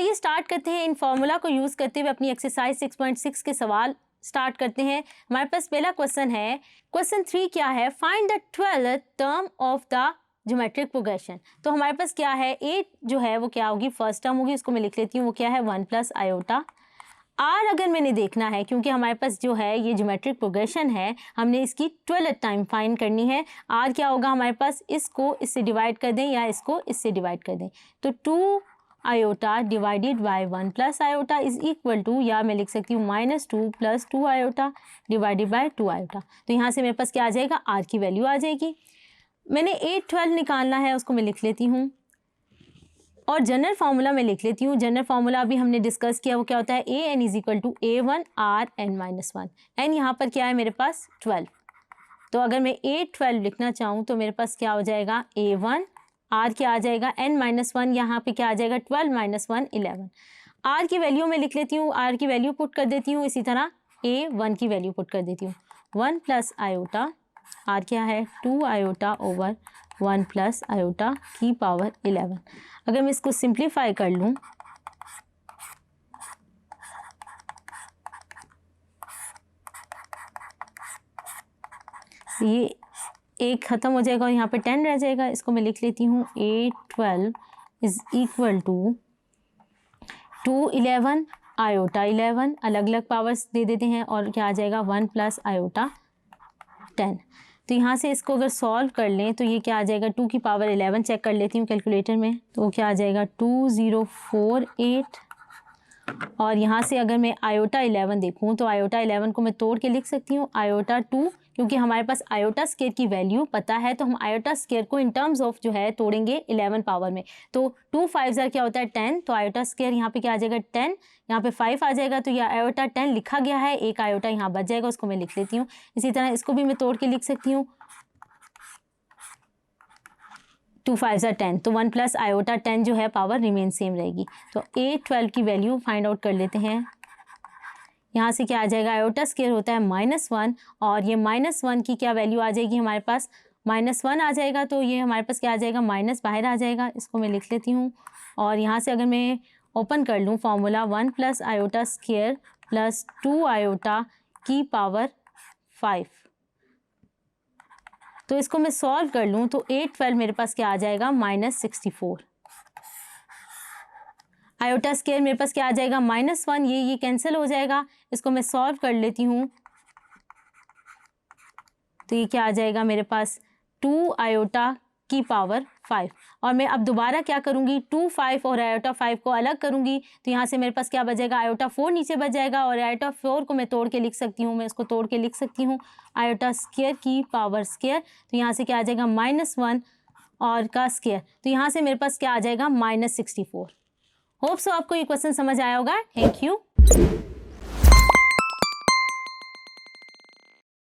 आइए स्टार्ट करते हैं। इन फॉर्मूला को यूज़ करते हुए अपनी एक्सरसाइज 6.6 के सवाल स्टार्ट करते हैं। हमारे पास पहला क्वेश्चन है, क्वेश्चन 3 क्या है, find the 12th term of the geometric progression. तो हमारे पास क्या है, 8 जो है वो क्या होगी, फर्स्ट टर्म होगी, उसको मैं लिख लेती हूँ, वो क्या है 1 प्लस आयोटा। आर अगर मैंने देखना है, क्योंकि हमारे पास जो है ये ज्योमेट्रिक प्रोग्रेशन है, हमने इसकी 12th टाइम फाइंड करनी है। आर क्या होगा हमारे पास, इसको इससे डिवाइड कर दें या इसको इससे डिवाइड कर दें, तो 2 iota divided by 1 plus iota is equal to, या मैं लिख सकती हूँ -2 plus 2 iota divided by 2 iota. तो यहाँ से मेरे पास क्या आ जाएगा, आर की वैल्यू आ जाएगी। मैंने 8 12 निकालना है, उसको मैं लिख लेती हूँ और जनरल फार्मूला में लिख लेती हूँ। जनरल फार्मूला अभी हमने डिस्कस किया, वो क्या होता है, A N is equal to A1 R n-1। N यहाँ पर क्या है मेरे पास 12, तो अगर मैं 8 12 लिखना चाहूँ तो मेरे पास क्या हो जाएगा, A1 R क्या आ जाएगा n-1, यहाँ पे क्या आ जाएगा 12 - 1 11। R की वैल्यू में लिख लेती हूँ, R की वैल्यू पुट कर देती हूँ, इसी तरह A1 की वैल्यू पुट कर देती हूँ। 1 प्लस आयोटा, R क्या है 2 आयोटा ओवर 1 प्लस आयोटा की पावर 11। अगर मैं इसको सिंप्लीफाई कर लूँ, ये एक ख़त्म हो जाएगा और यहाँ पे 10 रह जाएगा। इसको मैं लिख लेती हूँ, 8 12 इज इक्वल टू 2 11 आयोटा 11, अलग अलग पावर्स दे देते हैं, और क्या आ जाएगा 1 प्लस आयोटा 10। तो यहाँ से इसको अगर सॉल्व कर लें तो ये क्या आ जाएगा, 2 की पावर 11 चेक कर लेती हूँ कैलकुलेटर में, तो वो क्या आ जाएगा 2048। और यहाँ से अगर मैं आयोटा 11 देखूँ तो आयोटा 11 को मैं तोड़ के लिख सकती हूँ आयोटा 2, क्योंकि हमारे पास आयोटा स्क्वायर की वैल्यू पता है, तो हम आयोटा स्क्वायर को इन टर्म्स ऑफ जो है तोड़ेंगे 11 पावर में। तो 2 5 क्या होता है 10, तो आयोटा स्क्वायर यहाँ पे क्या आ जाएगा 10, यहाँ पे 5 आ जाएगा, तो यह आयोटा 10 लिखा गया है, एक आयोटा यहाँ बच जाएगा, उसको मैं लिख लेती हूँ। इसी तरह इसको भी मैं तोड़ के लिख सकती हूँ, 2 5 10, तो 1 प्लस आयोटा 10 जो है पावर रिमेन सेम रहेगी। तो 8 12 की वैल्यू फाइंड आउट कर लेते हैं। यहाँ से क्या आ जाएगा, आयोटा स्क्वायर होता है -1, और ये -1 की क्या वैल्यू आ जाएगी हमारे पास, -1 आ जाएगा, तो ये हमारे पास क्या आ जाएगा, माइनस बाहर आ जाएगा, इसको मैं लिख लेती हूँ। और यहाँ से अगर मैं ओपन कर लूँ formula, 1 plus iota square plus 2 iota की पावर 5, तो इसको मैं सॉल्व कर लूँ तो 8 12 मेरे पास क्या आ जाएगा, -64। आयोटा स्क्वायर मेरे पास क्या आ जाएगा, -1, ये कैंसिल हो जाएगा, इसको मैं सॉल्व कर लेती हूँ, तो ये क्या आ जाएगा मेरे पास 2 आयोटा की पावर 5। और मैं अब दोबारा क्या करूँगी, 2 5 और आयोटा 5 को अलग करूँगी, तो यहाँ से मेरे पास क्या बचेगा, आयोटा 4 नीचे बच जाएगा, और आयोटा 4 को मैं तोड़ के लिख सकती हूँ, मैं इसको तोड़ के लिख सकती हूँ आयोटा स्क्वायर की पावर स्क्वायर, तो यहाँ से क्या आ जाएगा -1 और का स्क्वायर, तो यहाँ से मेरे पास क्या आ जाएगा -64। होप सो आपको ये क्वेश्चन समझ आया होगा। Thank you.